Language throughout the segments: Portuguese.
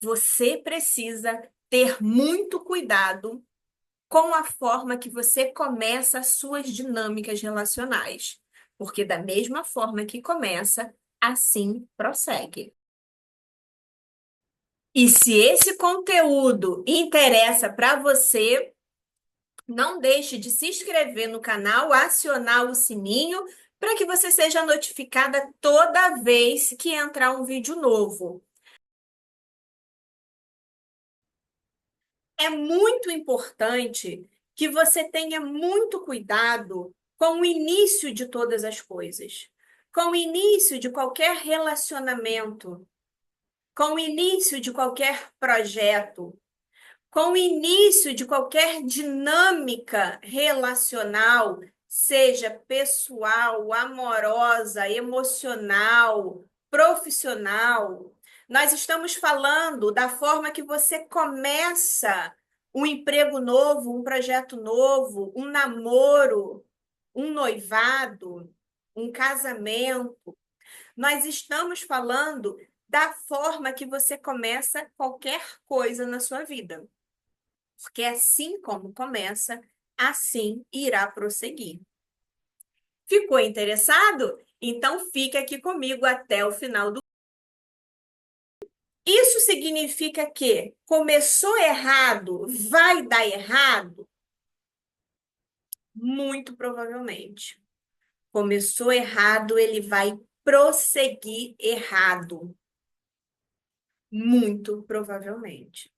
Você precisa ter muito cuidado com a forma que você começa as suas dinâmicas relacionais, porque da mesma forma que começa, assim prossegue. E se esse conteúdo interessa para você, não deixe de se inscrever no canal, acionar o sininho para que você seja notificada toda vez que entrar um vídeo novo. É muito importante que você tenha muito cuidado com o início de todas as coisas, com o início de qualquer relacionamento, com o início de qualquer projeto, com o início de qualquer dinâmica relacional, seja pessoal, amorosa, emocional, profissional. Nós estamos falando da forma que você começa um emprego novo, um projeto novo, um namoro, um noivado, um casamento. Nós estamos falando da forma que você começa qualquer coisa na sua vida. Porque assim como começa, assim irá prosseguir. Ficou interessado? Então fica aqui comigo até o final do. Isso significa que começou errado, vai dar errado? Muito provavelmente. Começou errado, ele vai prosseguir errado. Muito provavelmente.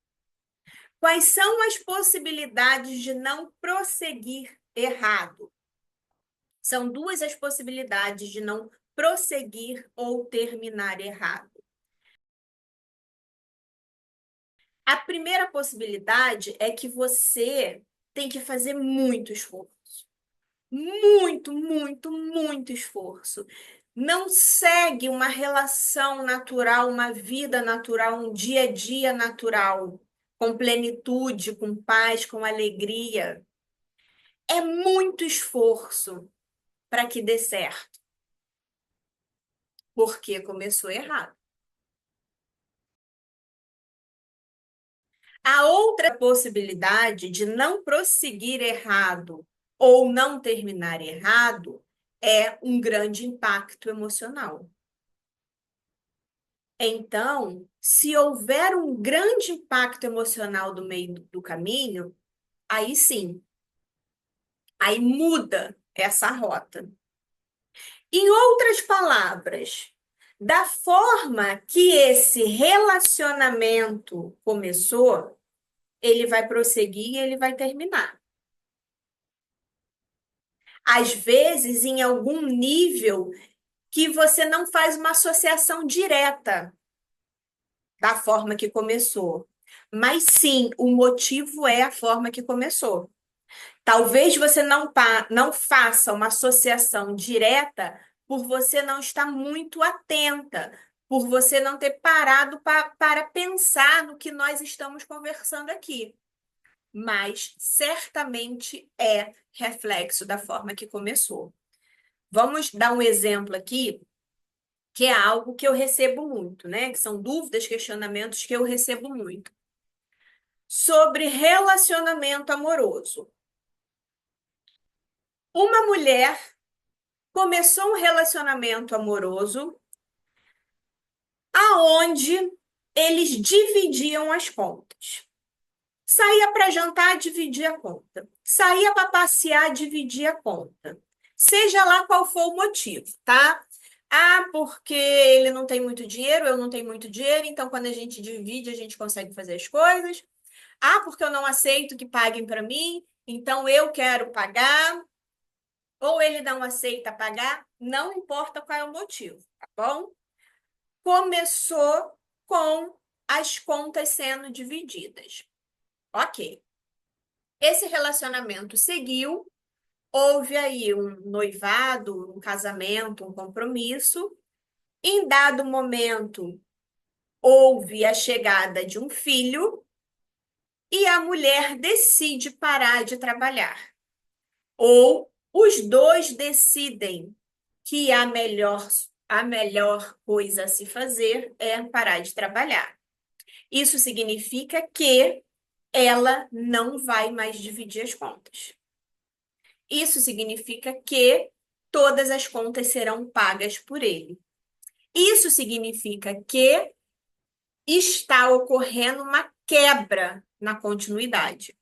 Quais são as possibilidades de não prosseguir errado? São duas as possibilidades de não prosseguir ou terminar errado. A primeira possibilidade é que você tem que fazer muito esforço. Muito, muito, muito esforço. Não segue uma relação natural, uma vida natural, um dia a dia natural, com plenitude, com paz, com alegria. É muito esforço para que dê certo, porque começou errado. A outra possibilidade de não prosseguir errado ou não terminar errado é um grande impacto emocional. Então, se houver um grande impacto emocional do meio do caminho, aí sim, aí muda essa rota. Em outras palavras, da forma que esse relacionamento começou, ele vai prosseguir e ele vai terminar. Às vezes, em algum nível que você não faz uma associação direta da forma que começou. Mas sim, o motivo é a forma que começou. Talvez você não faça uma associação direta por você não estar muito atenta, por você não ter parado para pensar no que nós estamos conversando aqui. Mas certamente é reflexo da forma que começou. Vamos dar um exemplo aqui, que é algo que eu recebo muito, né? Que são dúvidas, questionamentos que eu recebo muito. Sobre relacionamento amoroso. Uma mulher começou um relacionamento amoroso aonde eles dividiam as contas. Saía para jantar, dividia a conta. Saía para passear, dividia a conta. Seja lá qual for o motivo, tá? Ah, porque ele não tem muito dinheiro, eu não tenho muito dinheiro, então quando a gente divide, a gente consegue fazer as coisas. Ah, porque eu não aceito que paguem para mim, então eu quero pagar. Ou ele não aceita pagar, não importa qual é o motivo, tá bom? Começou com as contas sendo divididas. Ok. Esse relacionamento seguiu, houve aí um noivado, um casamento, um compromisso. Em dado momento, houve a chegada de um filho e a mulher decide parar de trabalhar. Ou os dois decidem que a melhor coisa a se fazer é parar de trabalhar. Isso significa que ela não vai mais dividir as contas. Isso significa que todas as contas serão pagas por ele. Isso significa que está ocorrendo uma quebra na continuidade.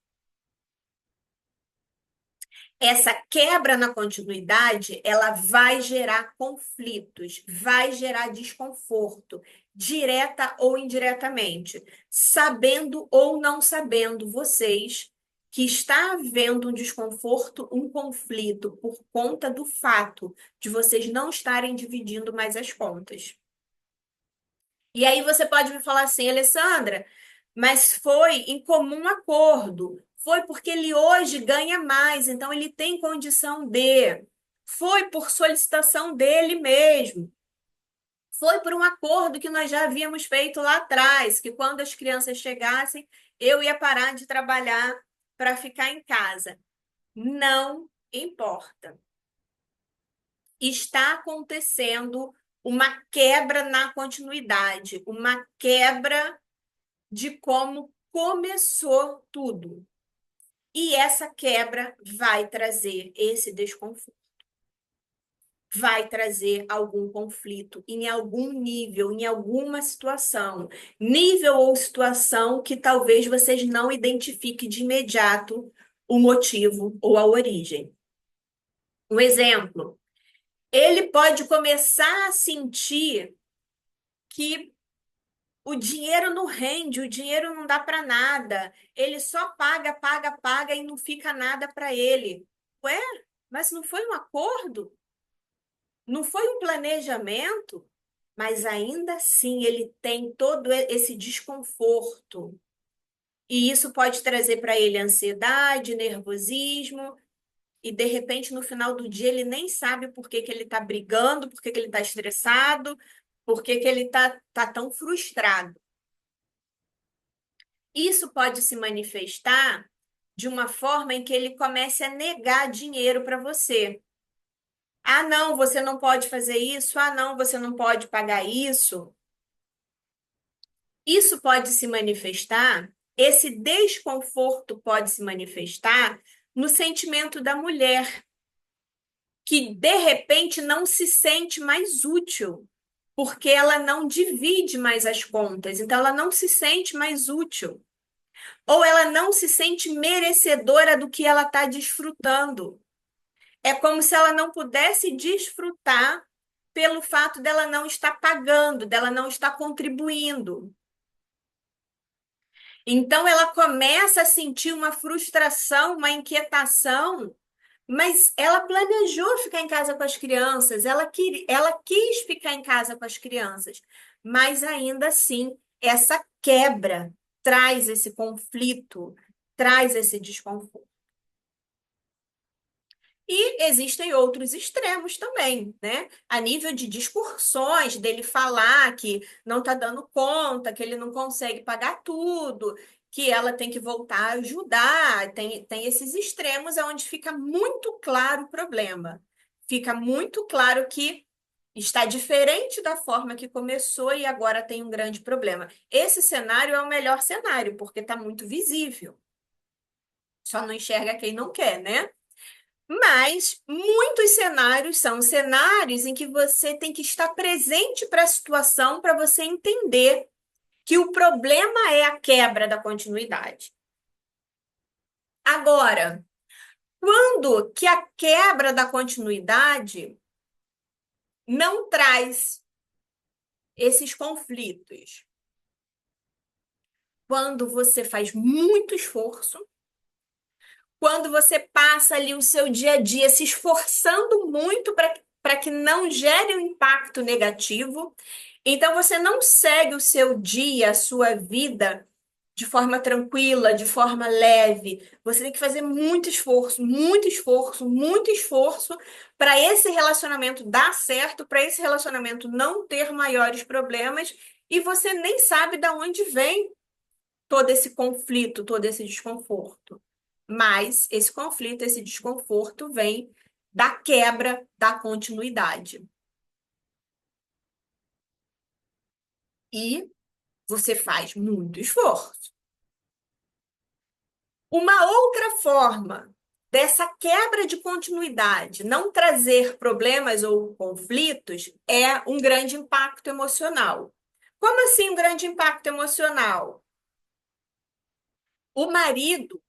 Essa quebra na continuidade, ela vai gerar conflitos, vai gerar desconforto, direta ou indiretamente, sabendo ou não sabendo vocês que está havendo um desconforto, um conflito por conta do fato de vocês não estarem dividindo mais as contas. E aí você pode me falar assim, Alessandra, mas foi em comum acordo. Foi porque ele hoje ganha mais, então ele tem condição de. Foi por solicitação dele mesmo. Foi por um acordo que nós já havíamos feito lá atrás, que quando as crianças chegassem, eu ia parar de trabalhar para ficar em casa. Não importa. Está acontecendo uma quebra na continuidade, uma quebra de como começou tudo. E essa quebra vai trazer esse desconforto, vai trazer algum conflito em algum nível, em alguma situação, nível ou situação que talvez vocês não identifiquem de imediato o motivo ou a origem. Um exemplo, ele pode começar a sentir que o dinheiro não rende, o dinheiro não dá para nada. Ele só paga, paga, paga e não fica nada para ele. Ué, mas não foi um acordo? Não foi um planejamento? Mas ainda assim ele tem todo esse desconforto. E isso pode trazer para ele ansiedade, nervosismo, e de repente no final do dia ele nem sabe por que que ele está brigando, por que que ele está estressado, por que que ele tá tão frustrado. Isso pode se manifestar de uma forma em que ele comece a negar dinheiro para você. Ah, não, você não pode fazer isso. Ah, não, você não pode pagar isso. Isso pode se manifestar, esse desconforto pode se manifestar no sentimento da mulher, que de repente não se sente mais útil, porque ela não divide mais as contas, então ela não se sente mais útil. Ou ela não se sente merecedora do que ela está desfrutando. É como se ela não pudesse desfrutar pelo fato dela não estar pagando, dela não estar contribuindo. Então ela começa a sentir uma frustração, uma inquietação, mas ela planejou ficar em casa com as crianças, ela quis ficar em casa com as crianças, mas ainda assim, essa quebra traz esse conflito, traz esse desconforto. E existem outros extremos também, né? A nível de discursões, dele falar que não está dando conta, que ele não consegue pagar tudo, que ela tem que voltar a ajudar. Tem esses extremos onde fica muito claro o problema. Fica muito claro que está diferente da forma que começou e agora tem um grande problema. Esse cenário é o melhor cenário, porque está muito visível. Só não enxerga quem não quer, né? Mas muitos cenários são cenários em que você tem que estar presente para a situação para você entender que o problema é a quebra da continuidade. Agora, quando que a quebra da continuidade não traz esses conflitos? Quando você faz muito esforço, quando você passa ali o seu dia a dia se esforçando muito para que não gere um impacto negativo. Então você não segue o seu dia, a sua vida de forma tranquila, de forma leve. Você tem que fazer muito esforço, muito esforço, muito esforço para esse relacionamento dar certo, para esse relacionamento não ter maiores problemas, e você nem sabe de onde vem todo esse conflito, todo esse desconforto. Mas esse conflito, esse desconforto vem da quebra da continuidade. E você faz muito esforço. Uma outra forma dessa quebra de continuidade não trazer problemas ou conflitos é um grande impacto emocional. Como assim um grande impacto emocional? O marido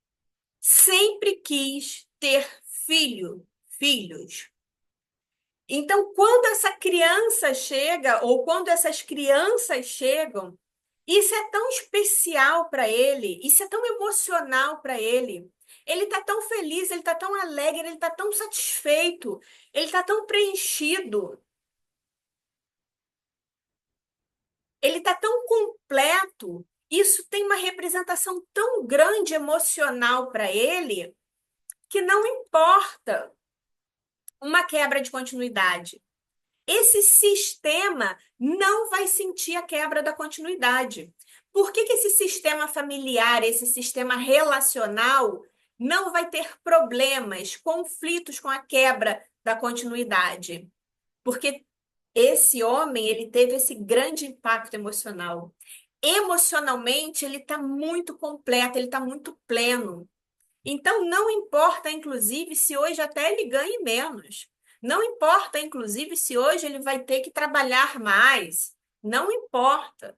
sempre quis ter filhos. Então, quando essa criança chega, ou quando essas crianças chegam, isso é tão especial para ele, isso é tão emocional para ele. Ele está tão feliz, ele está tão alegre, ele está tão satisfeito, ele está tão preenchido, ele está tão completo. Isso tem uma representação tão grande emocional para ele que não importa uma quebra de continuidade. Esse sistema não vai sentir a quebra da continuidade. Por que que esse sistema familiar, esse sistema relacional, não vai ter problemas, conflitos com a quebra da continuidade? Porque esse homem, ele teve esse grande impacto emocional. Emocionalmente, ele está muito completo, ele está muito pleno. Então, não importa, inclusive, se hoje até ele ganhe menos. Não importa, inclusive, se hoje ele vai ter que trabalhar mais. Não importa.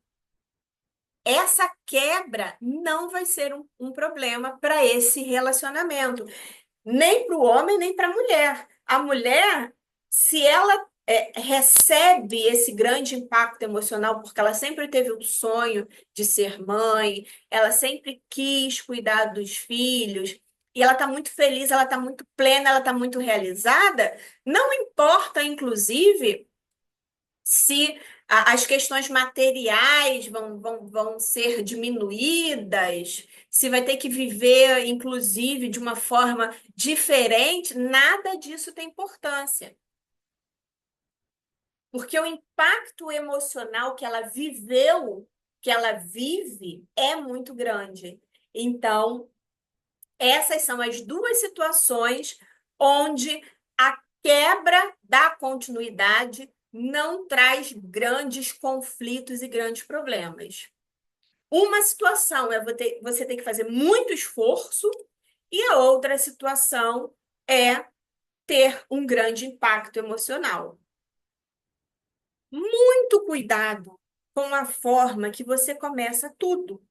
Essa quebra não vai ser um problema para esse relacionamento, nem para o homem, nem para a mulher. A mulher, se ela recebe esse grande impacto emocional, porque ela sempre teve o sonho de ser mãe, ela sempre quis cuidar dos filhos, e ela está muito feliz, ela está muito plena, ela está muito realizada, não importa, inclusive, se as questões materiais vão ser diminuídas, se vai ter que viver, inclusive, de uma forma diferente, nada disso tem importância. Porque o impacto emocional que ela viveu, que ela vive, é muito grande. Então, essas são as duas situações onde a quebra da continuidade não traz grandes conflitos e grandes problemas. Uma situação é você ter que fazer muito esforço, e a outra situação é ter um grande impacto emocional. Muito cuidado com a forma que você começa tudo.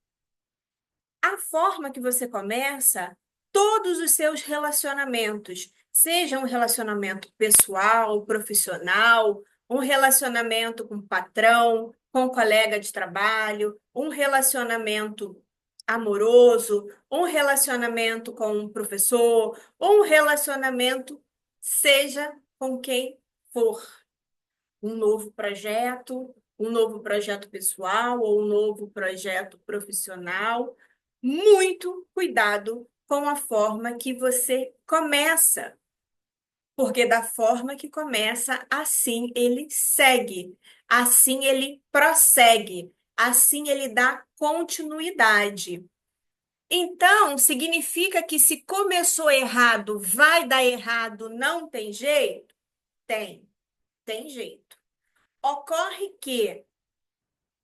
A forma que você começa todos os seus relacionamentos, seja um relacionamento pessoal, profissional, um relacionamento com o patrão, com o colega de trabalho, um relacionamento amoroso, um relacionamento com um professor, um relacionamento, seja com quem for um novo projeto pessoal ou um novo projeto profissional. Muito cuidado com a forma que você começa, porque da forma que começa, assim ele segue, assim ele prossegue, assim ele dá continuidade. Então, significa que se começou errado, vai dar errado, não tem jeito? Tem jeito. Ocorre que,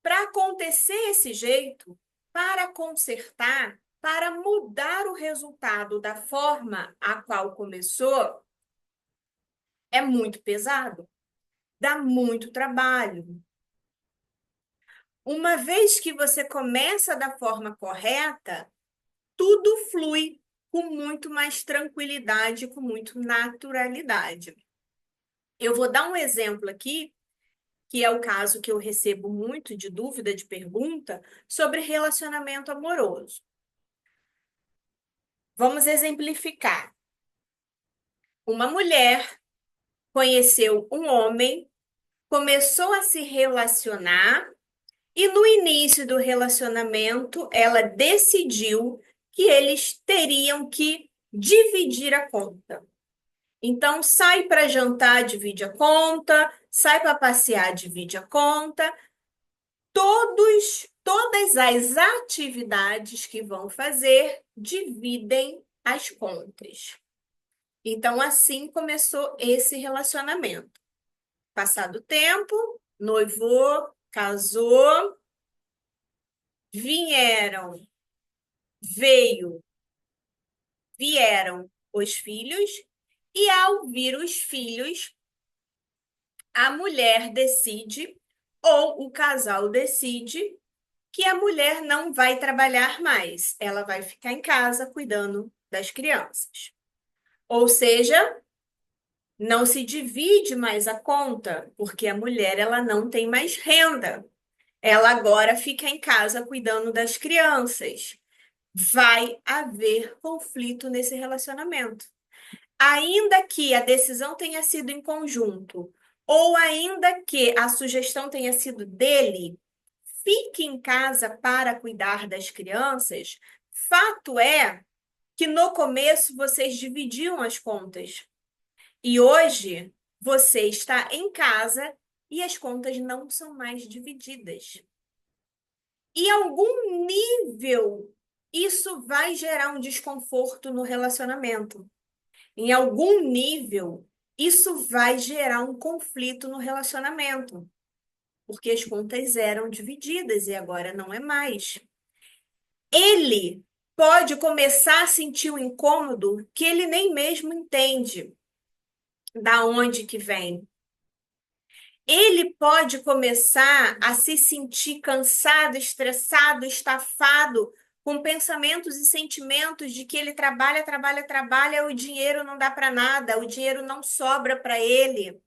para acontecer esse jeito, para consertar, para mudar o resultado da forma a qual começou, é muito pesado, dá muito trabalho. Uma vez que você começa da forma correta, tudo flui com muito mais tranquilidade, com muito naturalidade. Eu vou dar um exemplo aqui que é o caso que eu recebo muito de dúvida, de pergunta, sobre relacionamento amoroso. Vamos exemplificar. Uma mulher conheceu um homem, começou a se relacionar e no início do relacionamento ela decidiu que eles teriam que dividir a conta. Então, sai para jantar, divide a conta, sai para passear, divide a conta, todas as atividades que vão fazer dividem as contas. Então, assim começou esse relacionamento. Passado o tempo, noivou, casou, Vieram, veio, vieram os filhos, e ao vir os filhos, a mulher decide, ou o casal decide, que a mulher não vai trabalhar mais, ela vai ficar em casa cuidando das crianças. Ou seja, não se divide mais a conta, porque a mulher ela não tem mais renda. Ela agora fica em casa cuidando das crianças. Vai haver conflito nesse relacionamento. Ainda que a decisão tenha sido em conjunto, ou ainda que a sugestão tenha sido dele, fique em casa para cuidar das crianças, fato é que no começo vocês dividiam as contas. E hoje você está em casa e as contas não são mais divididas. Em algum nível, isso vai gerar um desconforto no relacionamento. Em algum nível, isso vai gerar um conflito no relacionamento, porque as contas eram divididas e agora não é mais. Ele pode começar a sentir o incômodo que ele nem mesmo entende da onde que vem. Ele pode começar a se sentir cansado, estressado, estafado, com pensamentos e sentimentos de que ele trabalha, trabalha, trabalha, o dinheiro não dá para nada, o dinheiro não sobra para ele.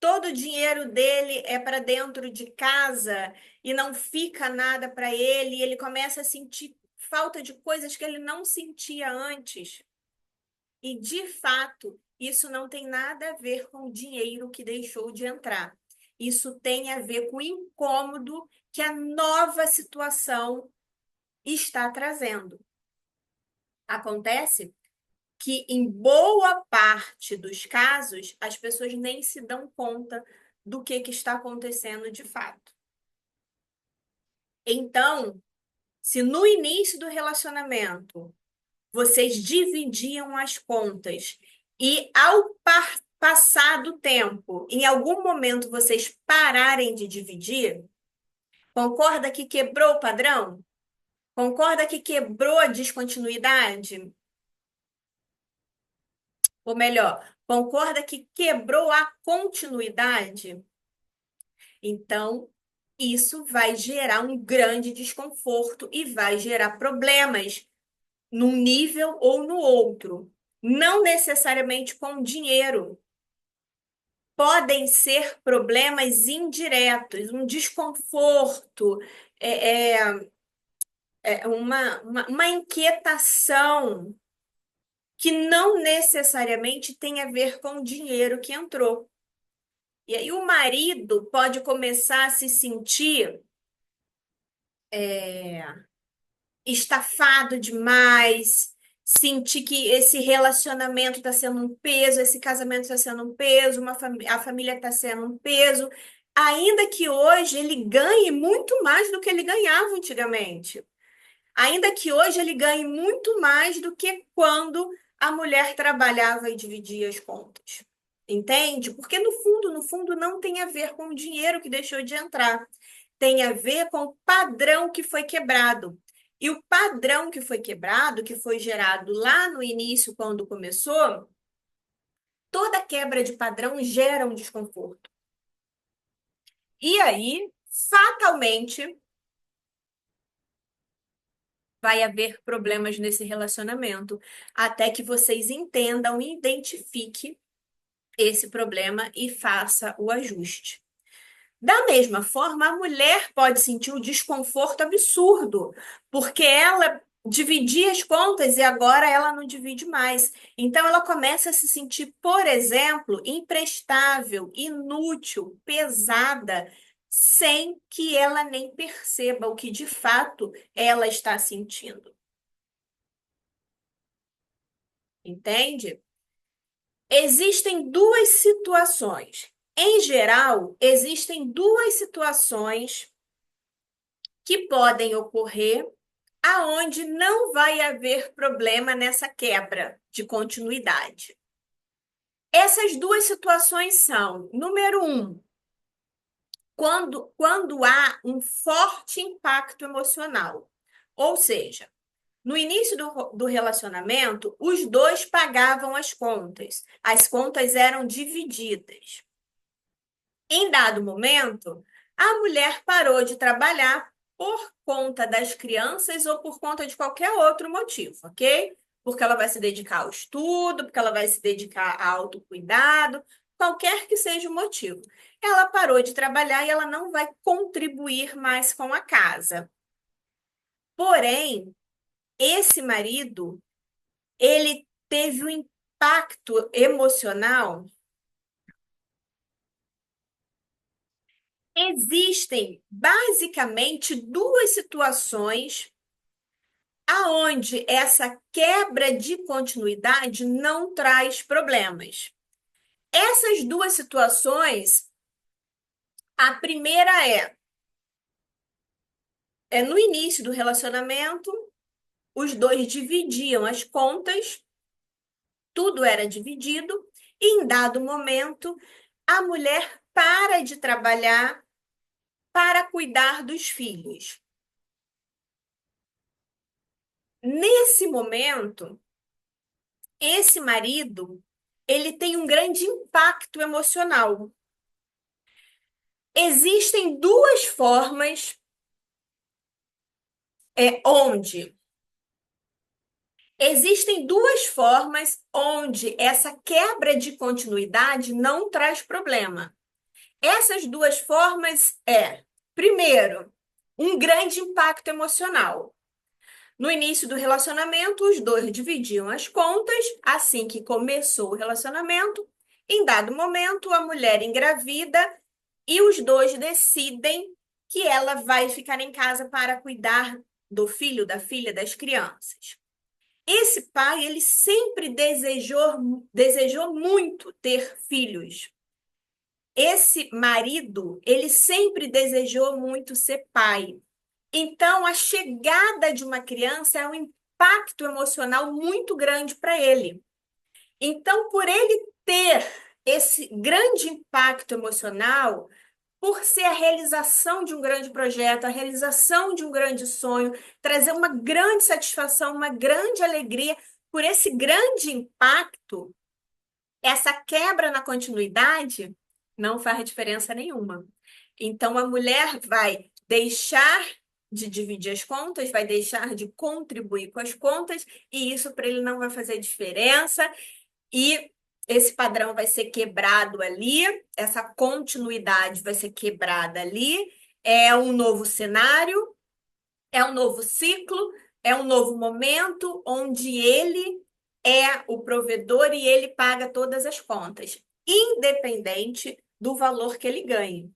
Todo o dinheiro dele é para dentro de casa e não fica nada para ele, e ele começa a sentir falta de coisas que ele não sentia antes. E, de fato, isso não tem nada a ver com o dinheiro que deixou de entrar. Isso tem a ver com o incômodo que a nova situação está trazendo. Acontece que, em boa parte dos casos, as pessoas nem se dão conta do que está acontecendo de fato. Então, se no início do relacionamento vocês dividiam as contas e ao passar do tempo, em algum momento vocês pararem de dividir, concorda que quebrou o padrão? Concorda que quebrou a descontinuidade? Ou melhor, concorda que quebrou a continuidade? Então, isso vai gerar um grande desconforto e vai gerar problemas num nível ou no outro. Não necessariamente com dinheiro. Podem ser problemas indiretos, um desconforto, é, é, uma inquietação que não necessariamente tem a ver com o dinheiro que entrou. E aí o marido pode começar a se sentir estafado demais, sentir que esse relacionamento está sendo um peso, esse casamento está sendo um peso, a família está sendo um peso, ainda que hoje ele ganhe muito mais do que ele ganhava antigamente. Ainda que hoje ele ganhe muito mais do que quando a mulher trabalhava e dividia as contas. Entende? Porque no fundo, não tem a ver com o dinheiro que deixou de entrar. Tem a ver com o padrão que foi quebrado. E o padrão que foi quebrado, que foi gerado lá no início, quando começou, toda quebra de padrão gera um desconforto. E aí, fatalmente, vai haver problemas nesse relacionamento, até que vocês entendam e identifiquem esse problema e faça o ajuste. Da mesma forma, a mulher pode sentir um desconforto absurdo, porque ela dividia as contas e agora ela não divide mais. Então, ela começa a se sentir, por exemplo, imprestável, inútil, pesada, sem que ela nem perceba o que de fato ela está sentindo. Entende? Existem duas situações. Em geral, existem duas situações que podem ocorrer aonde não vai haver problema nessa quebra de continuidade. Essas duas situações são, número um, quando há um forte impacto emocional. Ou seja, no início do relacionamento, os dois pagavam as contas eram divididas. Em dado momento, a mulher parou de trabalhar por conta das crianças ou por conta de qualquer outro motivo, ok? Porque ela vai se dedicar ao estudo, porque ela vai se dedicar ao autocuidado, qualquer que seja o motivo. Ela parou de trabalhar e ela não vai contribuir mais com a casa. Porém, esse marido, ele teve um impacto emocional. Existem basicamente duas situações aonde essa quebra de continuidade não traz problemas. Essas duas situações, a primeira é no início do relacionamento, os dois dividiam as contas, tudo era dividido, e em dado momento, a mulher para de trabalhar para cuidar dos filhos. Nesse momento, esse marido, ele tem um grande impacto emocional. Existem duas formas onde existem duas formas onde essa quebra de continuidade não traz problema. Essas duas formas primeiro, um grande impacto emocional. No início do relacionamento, os dois dividiam as contas. Assim que começou o relacionamento, em dado momento, a mulher engravida e os dois decidem que ela vai ficar em casa para cuidar do filho, da filha, das crianças. Esse pai, ele sempre desejou muito ter filhos. Esse marido, ele sempre desejou muito ser pai. Então, a chegada de uma criança é um impacto emocional muito grande para ele. Então, por ele ter esse grande impacto emocional, por ser a realização de um grande projeto, a realização de um grande sonho, trazer uma grande satisfação, uma grande alegria, por esse grande impacto, essa quebra na continuidade não faz diferença nenhuma. Então, a mulher vai deixar de dividir as contas, vai deixar de contribuir com as contas, e isso para ele não vai fazer diferença, e esse padrão vai ser quebrado ali, essa continuidade vai ser quebrada ali, é um novo cenário, é um novo ciclo, é um novo momento onde ele é o provedor e ele paga todas as contas, independente do valor que ele ganhe.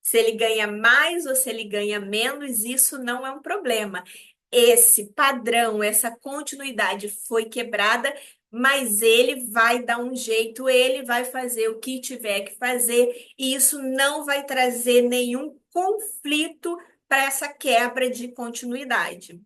Se ele ganha mais ou se ele ganha menos, isso não é um problema. Esse padrão, essa continuidade foi quebrada, mas ele vai dar um jeito, ele vai fazer o que tiver que fazer, e isso não vai trazer nenhum conflito para essa quebra de continuidade.